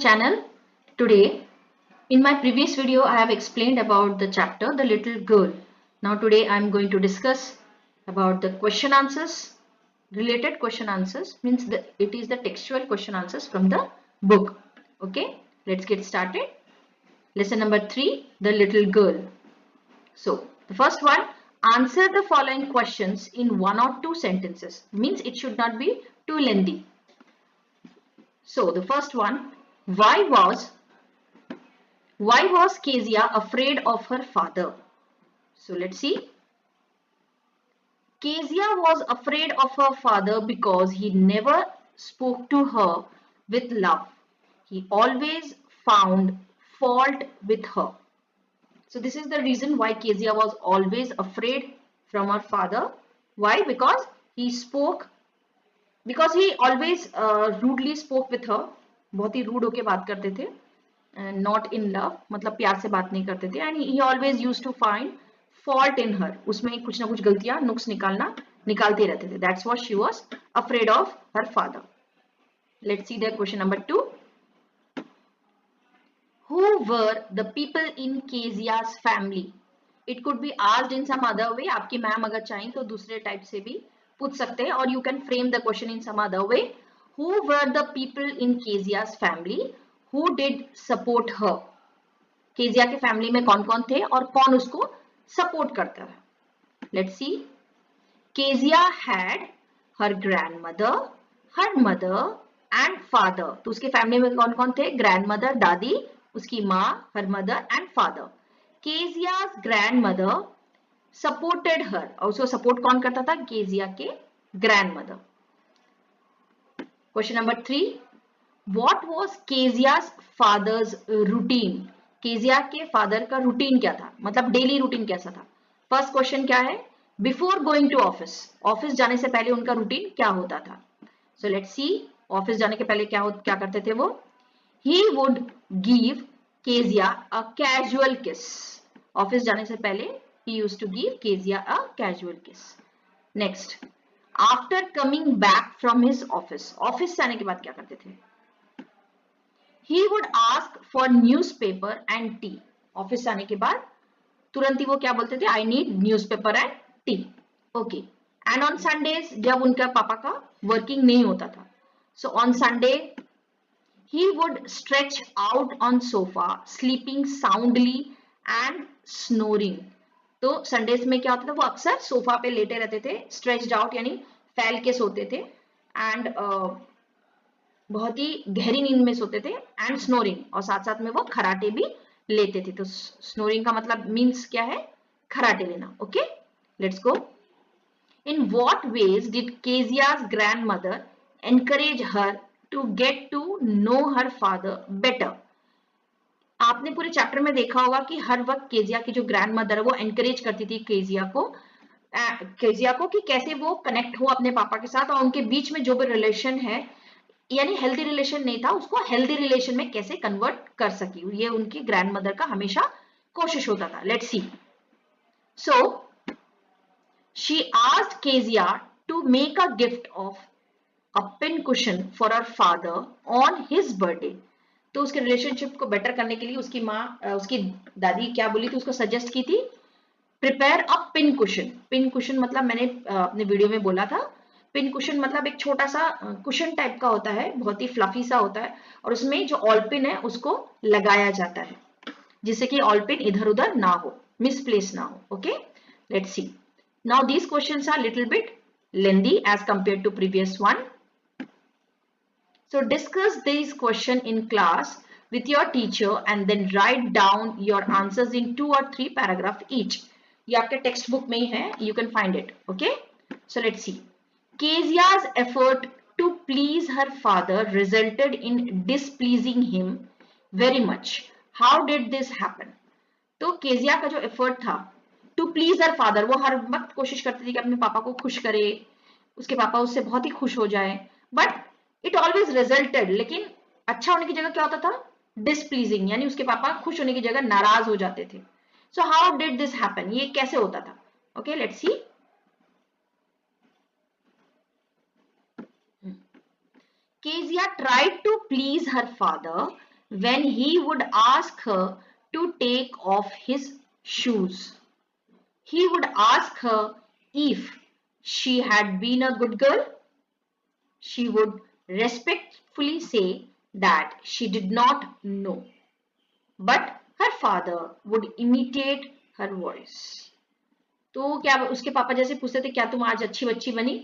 channel. Today, in my previous video, I have explained about the chapter The Little Girl. Now today I am going to discuss about the question answers. Related question answers means it is the textual question answers from the book. Okay, let's get started. Lesson number 3, The Little Girl. So the first one, answer the following questions in 1 or 2 sentences. Means it should not be too lengthy. So the first one, why was Kezia afraid of her father? So let's see. Kezia was afraid of her father because he never spoke to her with love. He always found fault with her. So this is the reason why Kezia was always afraid from her father. Why? Because he always rudely spoke with her. बहुत ही rude होके बात करते थे. Not in love, मतलब प्यार से बात नहीं करते थे. And he always used to find fault in her. उसमें कुछ ना कुछ गलतियां, नुक्स निकालते रहते थे. That's what she was afraid of her father. Let's see the question number 2. Who were the people in Kezia's family? It could be asked in some other way. आपकी मैम अगर चाहें तो दूसरे टाइप से भी पूछ सकते हैं. और you can frame the question in some other way. Who were the people in Kezia's family who did support her? Kezia के फैमिली में कौन कौन थे और कौन उसको सपोर्ट करता है. Let's see. Kezia had her grandmother, her mother and father. तो उसके फैमिली में कौन कौन थे? ग्रैंडमदर दादी, उसकी माँ, her mother and father. Kezia's grandmother supported her. और उसको सपोर्ट कौन करता था? केजिया के grandmother. Question number 3. What was केजिया's father's routine? Kezia के फादर का रूटीन क्या था? मतलब डेली रूटीन कैसा था? फर्स्ट क्वेश्चन क्या है? Before going to office, office जाने से पहले उनका रूटीन क्या होता था? So let's see. ऑफिस जाने के पहले क्या करते थे वो? He would give Kezia a casual kiss. Office जाने से पहले he used to give Kezia a casual kiss. Next, after coming back from his office, office से आने के बाद क्या करते थे? He would ask for newspaper and tea. Office से आने के बाद तुरंत ही वो क्या बोलते थे? I need newspaper and tea. Okay. And on Sundays, जब उनका पापा का वर्किंग नहीं होता था, so on Sunday he would stretch out on sofa, sleeping soundly and snoring. तो संडेज में क्या होता था? वो अक्सर सोफा पे लेटे रहते थे, स्ट्रेच्ड आउट यानी फैल के सोते थे, एंड बहुत ही गहरी नींद में सोते थे, एंड स्नोरिंग, और साथ साथ में वो खराटे भी लेते थे. तो स्नोरिंग का मतलब मीन्स क्या है? खराटे लेना. Okay, let's go. In what ways did Kezia's grandmother encourage her to get to know her father better? आपने पूरे चैप्टर में देखा होगा कि हर वक्त केजिया की जो ग्रैंड मदर है वो एनकरेज करती थी केजिया को कि कैसे वो कनेक्ट हो अपने पापा के साथ, और उनके बीच में जो भी रिलेशन है, यानी हेल्दी रिलेशन नहीं था, उसको हेल्दी रिलेशन में कैसे कन्वर्ट कर सकी. ये उनकी ग्रैंड मदर का हमेशा कोशिश होता था. Let's see. So she asked Kezia to make a gift of a pin cushion for her father on his birthday. तो उसके रिलेशनशिप को बेटर करने के लिए उसकी दादी क्या बोली थी? उसको सजेस्ट की थी, prepare a pin cushion. Pin cushion मतलब मैंने अपने वीडियो में बोला था. पिन कुशन मतलब एक छोटा सा कुशन टाइप का होता है, बहुत ही फ्लफी सा होता है, और उसमें जो ऑल पिन है उसको लगाया जाता है, जिससे कि ऑल पिन इधर उधर ना हो, मिसप्लेस ना हो. Okay, let's see. Now these questions are little bit lengthy as compared to previous one. So discuss these questions in class with your teacher and then write down your answers in 2 or 3 paragraphs each. ये आपके text book में ही है, you can find it. Okay, so let's see. Kezia's effort to please her father resulted in displeasing him very much. How did this happen? तो Kezia का जो effort था to please her father, वो हर वक्त कोशिश करती थी कि अपने पापा को खुश करे, उसके पापा उससे बहुत ही खुश हो जाए, बट इट ऑलवेज रिजल्टेड, लेकिन अच्छा होने की जगह क्या होता था? डिसप्लीजिंग, यानी उसके पापा खुश होने की जगह नाराज हो जाते थे. So how did this happen? ये कैसे होता था? Okay, let's C. Kezia tried to please her father when he would ask her to take off his shoes. He would ask her if she had been a good girl. She would respectfully say that she did not know, but her father would imitate her voice. तो क्या उसके पापा जैसे पूछते थे क्या तुम आज अच्छी बच्ची बनी,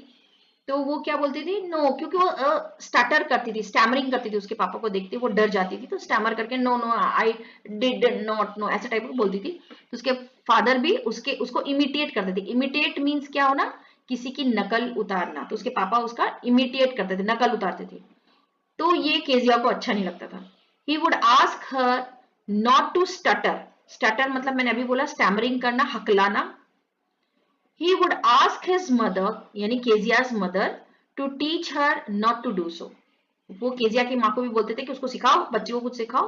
तो वो क्या बोलती थी नो, क्योंकि वो स्टटर करती थी, स्टैमरिंग करती थी, उसके पापा को देखते वो डर जाती थी, तो स्टैमर करके no no I did not no ऐसे टाइप को बोलती थी। तो उसके फादर भी उसको इमिटेट करते थे। इमिटेट मीन्स क्या होना, किसी की नकल उतारना, तो उसके पापा उसका इमिटेट करते थे, नकल उतारते थे। तो ये केजिया को अच्छा नहीं लगता था। He would ask her not to stutter, stutter मतलब मैंने अभी बोला स्टैमरिंग करना, हकलाना। He would ask his mother, यानी केजिया's mother, to teach her not to do so. वो केजिया की माँ को भी बोलते थे कि उसको सिखाओ, बच्चे को कुछ सिखाओ,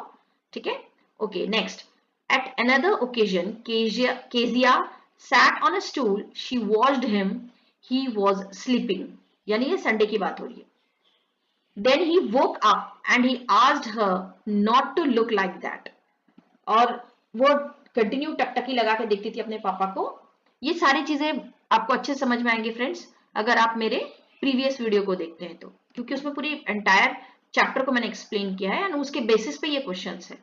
ठीक है। Okay next, at another occasion kezia sat on a stool, she watched him, he was sleeping, यानी ये संडे की बात हो रही है। Then he woke up and he asked her not to look like that. और वो कंटिन्यू टकटकी लगा के देखती थी अपने पापा को। ये सारी चीजें आपको अच्छे समझ में आएंगी फ्रेंड्स अगर आप मेरे प्रीवियस वीडियो को देखते हैं तो, क्योंकि उसमें पूरी एंटायर चैप्टर को मैंने एक्सप्लेन किया है और उसके बेसिस पे ये क्वेश्चंस है,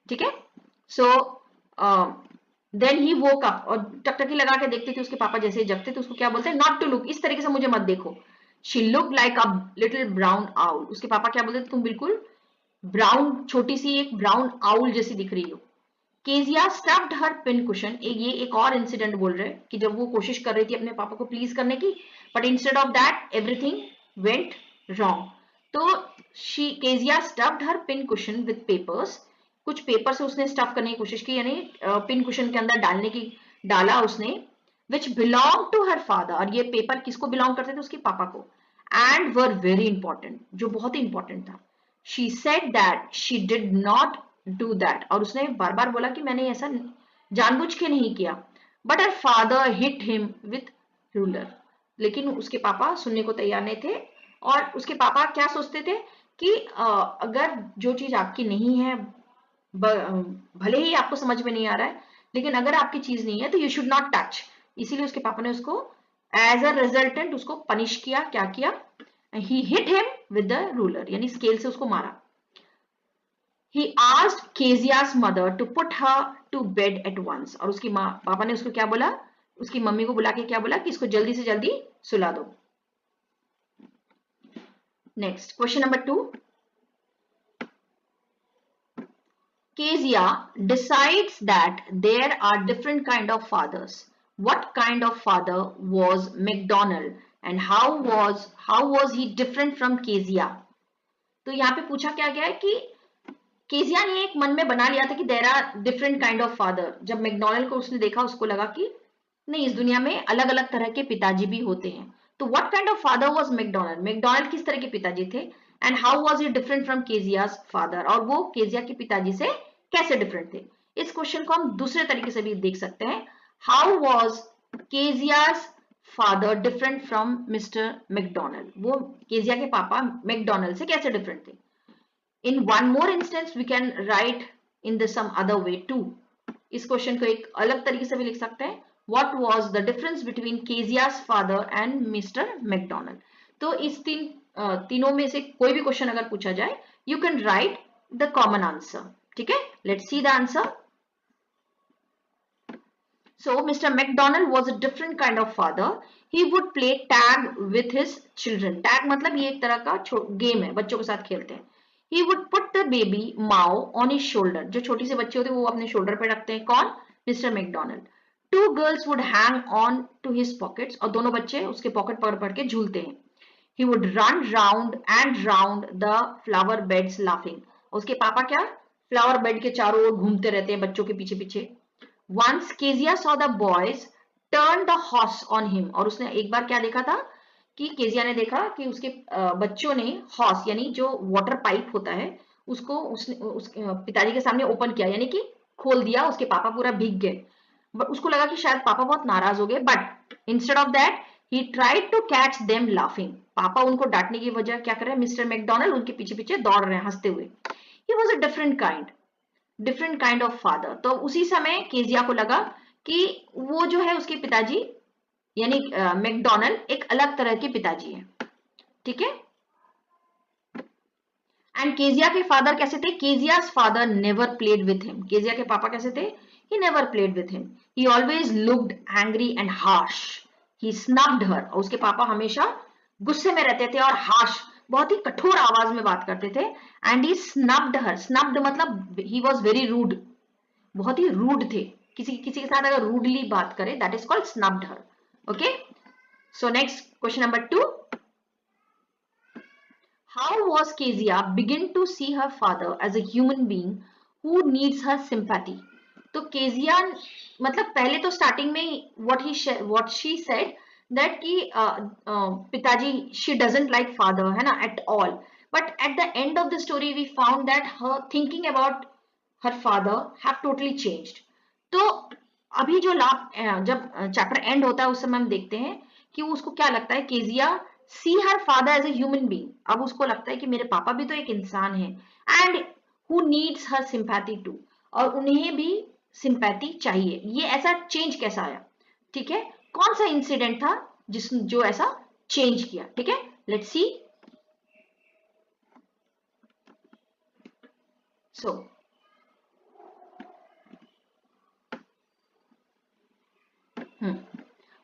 ठीक है। So then he woke up, और टकटकी लगा के देखती थी उसके पापा जैसे जगते थे उसको क्या बोलते हैं, नॉट टू लुक, इस तरीके से मुझे मत देखो। She look like a little brown owl, उसके पापा क्या बोलते थे, तुम बिल्कुल ब्राउन, छोटी सी एक ब्राउन आउल जैसी दिख रही हो। Kezia stuffed her pin cushion, ये एक और इंसिडेंट बोल रहे हैं कि जब वो कोशिश कर रही थी अपने पापा को प्लीज करने की, but instead of that everything went wrong. तो Kezia stuffed her pin cushion with papers, कुछ पेपर से उसने स्टफ करने की कोशिश की, यानी पिन कुशन के अंदर डाला उसने, which belong to her father, और ये पेपर किसको बिलोंग करते थे, उसके पापा को, एंड वर वेरी इंपॉर्टेंट, जो बहुत ही इंपॉर्टेंट था। She said that she did not do that, और उसने बार बार बोला कि मैंने ऐसा जानबूझ के नहीं किया, but her father hit him with ruler, लेकिन उसके पापा सुनने को तैयार नहीं थे। और उसके पापा क्या सोचते थे कि अगर जो चीज आपकी नहीं है, भले ही आपको समझ में नहीं आ रहा है, लेकिन अगर आपकी चीज नहीं है तो यू शुड नॉट टच। इसीलिए उसके पापा ने उसको एज अ रिजल्टेंट उसको पनिश किया, क्या किया, he hit him with the ruler, यानी स्केल से उसको मारा। He asked Kezia's mother to put her to bed at once, और उसकी माँ पापा ने उसको क्या बोला, उसकी मम्मी को बुला के क्या बोला कि इसको जल्दी से जल्दी सुला दो। Next question number 2, Kezia decides that there are different kind of fathers. What kind of father was McDonald and how was he different from Kezia? तो यहाँ पे पूछा क्या गया है कि केजिया ने एक मन में बना लिया था कि there are different kind of father. जब मैकडोनल्ड को उसने देखा उसको लगा कि नहीं, इस दुनिया में अलग अलग तरह के पिताजी भी होते हैं। तो what kind of father was McDonald, McDonald किस तरह के पिताजी थे, and how was he different from Kezia's father, और वो केजिया के पिताजी से कैसे डिफरेंट थे। इस क्वेश्चन को हम दूसरे तरीके से भी देख सकते हैं, how was Kezia's father different from mister McDonald, वो केजिया के पापा मैकडोनल्ड से कैसे डिफरेंट थे। In one more instance, we can write in the some other way too. इस क्वेश्चन को एक अलग तरीके से भी लिख सकते हैं, What was the difference between Kezia's father and Mr. McDonald? तो इस तीनों में से कोई भी क्वेश्चन अगर पूछा जाए, you can write the common answer. ठीक है, let's see the answer. So Mr. McDonald was a different kind of father. He would play tag with his children. Tag मतलब ये एक तरह का गेम है, बच्चों के साथ खेलते हैं। He would put the baby Mao on his shoulder. जो छोटी से बच्चे होते हैं वो अपने शोल्डर पे रखते हैं, कौन, mister McDonald. Two girls would hang on to his pockets, और दोनों बच्चे उसके पॉकेट पकड़ पकड़ के झूलते हैं। He would run round and round the flower beds laughing. उसके पापा क्या फ्लावर बेड के चारों ओर घूमते रहते हैं बच्चों के पीछे पीछे। Once Kezia saw the boys turn the horse on him, और उसने एक बार क्या देखा था कि केजिया ने देखा कि उसके बच्चों ने हॉर्स यानी जो वाटर पाइप होता है उसको उसके पिताजी के सामने ओपन किया, यानी कि खोल दिया। उसके पापा पूरा भीग गए, बट उसको लगा कि शायद पापा बहुत नाराज हो गए, but instead of that he tried to catch them laughing. पापा उनको डांटने की वजह क्या कर रहे हैं, मिस्टर मैकडोनल्ड उनके पीछे पीछे दौड़ रहे हैं हंसते हुए। He was a different kind of father. तो उसी समय केजिया को लगा कि वो जो है उसके पिताजी यानी मैकडोनाल्ड एक अलग तरह के पिताजी है, ठीक है। एंड केजिया के फादर कैसे थे? Kezia's father never played with him. Kezia के पापा कैसे थे? He never played with him, he always looked angry and harsh, he snubbed her. और उसके पापा हमेशा गुस्से में रहते थे और हार्श, बहुत ही कठोर आवाज में बात करते थे। And he snubbed her, snubbed मतलब ही वॉज वेरी रूड, बहुत ही रूड थे। किसी किसी के साथ अगर रूडली बात करे that is called snubbed her. Okay, so next question number 2, how was Kezia begin to see her father as a human being who needs her sympathy? तो केजिया मतलब पहले तो स्टार्टिंग में what she said that कि पिताजी she doesn't like father है ना at all, but at the end of the story we found that her thinking about her father have totally changed। तो अभी जो जब चैप्टर एंड होता है उस समय हम देखते हैं कि उसको क्या लगता है, Kezia see her father as a human being. अब उसको लगता है कि मेरे पापा भी तो एक इंसान है and who needs her sympathy too, और उन्हें भी सिंपैथी चाहिए। ये ऐसा चेंज कैसा आया, ठीक है, कौन सा इंसिडेंट था जो ऐसा चेंज किया, ठीक है, let's see. So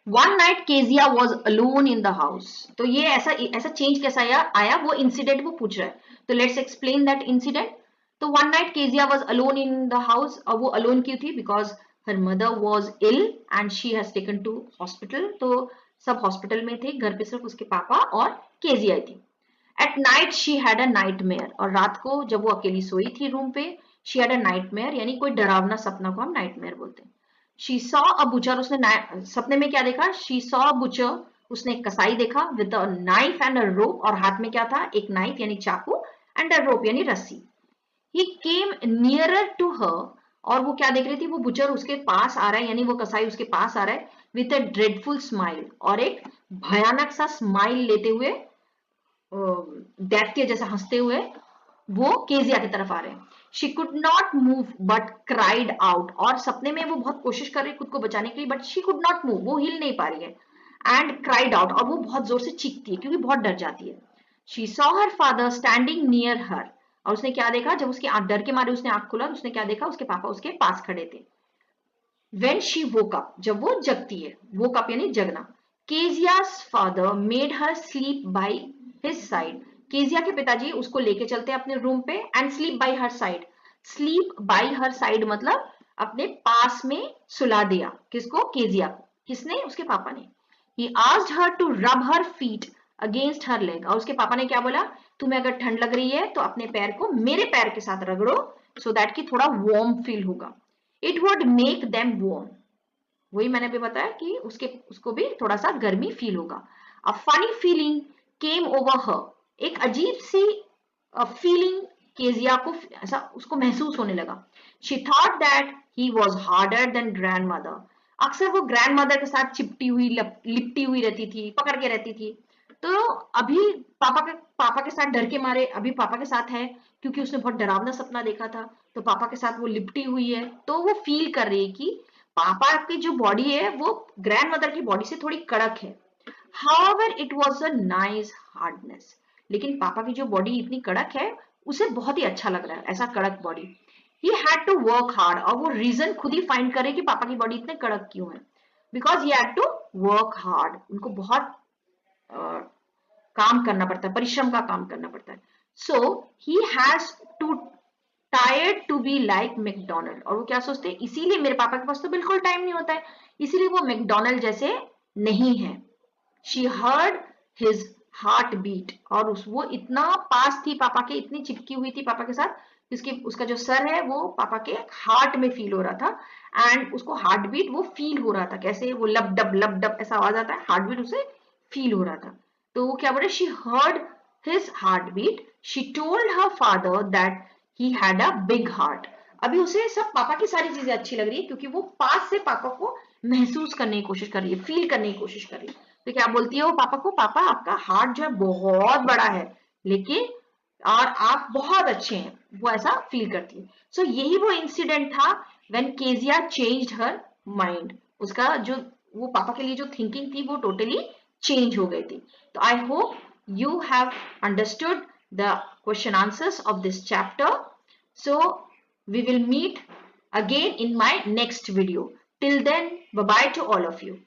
one night Kezia was alone in the house. तो ये ऐसा ऐसा चेंज कैसा आया वो इंसिडेंट वो पूछ रहा है, तो लेट्स एक्सप्लेन दैट इंसिडेंट। तो one night Kezia was alone in the house, और वो अलोन क्यों थी? Because her mother was ill and she has taken to hospital. तो सब हॉस्पिटल में थे, घर पे सिर्फ उसके पापा और केजिया थी। At night she had a nightmare, और रात को जब वो अकेली सोई थी रूम पे, शी हैड अ नाइटमेयर, यानी कोई डरावना सपना को हम नाइटमेयर बोलते हैं। शी सॉ अ बुचर, उसने सपने में क्या देखा? शी सॉ अ बुचर, उसने एक कसाई देखा with a knife and a rope, और हाथ में क्या था? एक नाइफ यानी चाकू, एंड अ रोप यानी रस्सी। ही केम नियरर टू हर, और वो क्या देख रही थी? वो बुचर उसके पास आ रहा है, यानी वो कसाई उसके पास आ रहा है विथ अ ड्रेडफुल स्माइल, और एक भयानक सा स्माइल लेते हुए, दैत्य जैसा हंसते हुए वो केजिया की तरफ आ रहे हैं। She could not move but cried out, और सपने में वो बहुत कोशिश कर रही है खुद को बचाने के लिए, but she could not move, वो हिल नहीं पा रही है। एंड क्राइड आउट, और वो बहुत जोर से चीखती है क्योंकि बहुत डर जाती है। She saw her father standing near her, और उसने क्या देखा? जब उसकी डर के मारे उसने आंख खोला, उसने क्या देखा? उसके पापा उसके पास खड़े थे। When she woke up, जब वो जगती है, woke up यानी जगना। Kezia's father made her sleep by his side, Kezia के पिताजी उसको लेके चलते हैं अपने रूम पे, and sleep by her side. Sleep by her side मतलब अपने पास में सुला दिया। किसको? केजिया को। किसने? उसके पापा ने। He asked her to rub her feet against her leg, और उसके पापा ने क्या बोला? तुम्हें अगर ठंड लग रही है तो अपने पैर को मेरे पैर के साथ रगड़ो, सो दैट कि थोड़ा वार्म फील होगा। It would make them warm, वही मैंने भी बताया कि उसको भी थोड़ा सा गर्मी फील होगा। A funny feeling came over हर, एक अजीब सी फीलिंग केजिया को ऐसा उसको महसूस होने लगा। She thought that he was harder than grand mother, अक्सर वो ग्रैंड मदर के साथ चिपटी हुई लिपटी हुई रहती थी, पकड़ के रहती थी। तो अभी पापा के साथ डर के मारे अभी पापा के साथ है, क्योंकि उसने बहुत डरावना सपना देखा था, तो पापा के साथ वो लिपटी हुई है। तो वो फील कर रही है कि पापा की जो बॉडी है वो ग्रैंड मदर की बॉडी से थोड़ी कड़क है। However, it was a nice hardness, लेकिन पापा की जो बॉडी इतनी कड़क है उसे बहुत ही अच्छा लग रहा है ऐसा कड़क body. He had to work hard, और वो रीजन खुद ही फाइंड करे कि पापा की बॉडी इतने कड़क क्यों है। Because he had to work hard, उनको बहुत काम करना पड़ता है, परिश्रम का काम करना पड़ता है। So he has to tired to be like McDonald, और वो क्या सोचते हैं? इसीलिए मेरे पापा के पास तो बिल्कुल टाइम नहीं होता है, इसीलिए वो मैकडोनल्ड जैसे नहीं है। She heard his heart beat, और वो इतना पास थी पापा के, इतनी चिपकी हुई थी पापा के साथ, उसका जो सर है वो पापा के हार्ट में फील हो रहा था, एंड उसको हार्ट बीट वो फील हो रहा था। कैसे? वो लब डब ऐसा आवाज आता है, हार्ट बीट उसे फील हो रहा था। तो वो क्या बोले? She heard his heart beat, she told her father that he had a big heart. अभी उसे सब पापा की सारी चीजें अच्छी लग रही है, क्योंकि वो पास से पापा को महसूस करने की कोशिश कर रही है, फील करने की कोशिश कर रही है। तो क्या बोलती है वो पापा को? पापा आपका हार्ट जो है बहुत बड़ा है, लेकिन और आप बहुत अच्छे हैं, वो ऐसा फील करती है। सो यही वो इंसिडेंट था when Kezia changed her mind. उसका जो वो पापा के लिए जो थिंकिंग थी वो टोटली चेंज हो गई थी। तो I hope you have understood the question answers of this chapter. So we will meet again in my next video. Till then, bye bye to all of you.